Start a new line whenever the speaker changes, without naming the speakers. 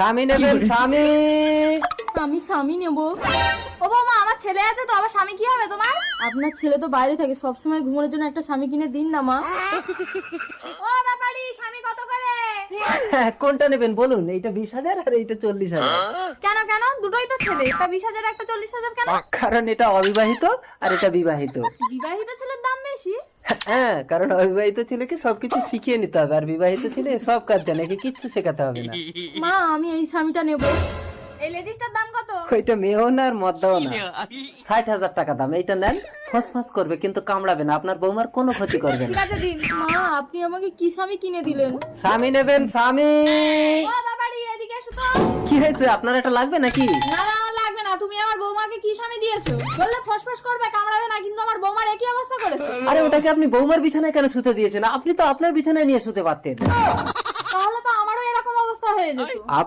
স্বামী নেবেন স্বামী।
আমি স্বামী নেব।
ও বৌমা, আমার ছেলে আছে তো, আবার স্বামী কি হবে তোমার?
আপনার ছেলে তো বাইরে থাকে, সবসময় ঘুমানোর জন্য একটা স্বামী কিনে দিন না মা।
ও ব্যাপারি, স্বামী কত করে?
কোনটা নেবেন বলুন? এইটা 20,000 আর এইটা 40,000।
কেন কেন, দুটোই তো ছেলে, একটা 20,000 একটা 40,000 কেন?
কারণ এটা অবিবাহিত আর এটা বিবাহিত।
বিবাহিত ছেলের দাম বেশি?
হ্যাঁ, কারণ অবিবাহিত ছেলেকে সবকিছু শিখিয়ে নিতে হবে, আর বিবাহিত ছেলে সব কাজ জানে, একে কিচ্ছু শেখাতে হবে না।
মা আমি এই স্বামীটা নেব।
এই লেডিসটার দাম কত?
ওইটা মেয়েও না আর মদ্দাও না, 60,000 টাকা দাম। এইটা নেন, ফসফস করবে কিন্তু কামড়াবে না, আপনার বৌমার কোনো ক্ষতি করবে না।
ঠিক আছে দিন।
মা আপনি আমাকে কি স্বামী কিনে দিলেন?
স্বামী নেবেন স্বামী।
ও ব্যাপারি, এদিকে এসো তো।
কি হয়েছে, আপনার এটা লাগবে নাকি?
না না, আমার লাগবে না। তুমি আমার বৌমাকে কি স্বামী দিয়েছো? বললে ফসফস করবে, কামড়াবে না, কিন্তু আমার বৌমার একই অবস্থা করেছে।
আরে ওটাকে আপনি বৌমার বিছানায় কেন শুতে দিয়েছেন? আপনি তো আপনার বিছানায় নিয়ে শুতে পারতেন।
তাহলে তো আমারও এরকম অবস্থা হয়ে যেত।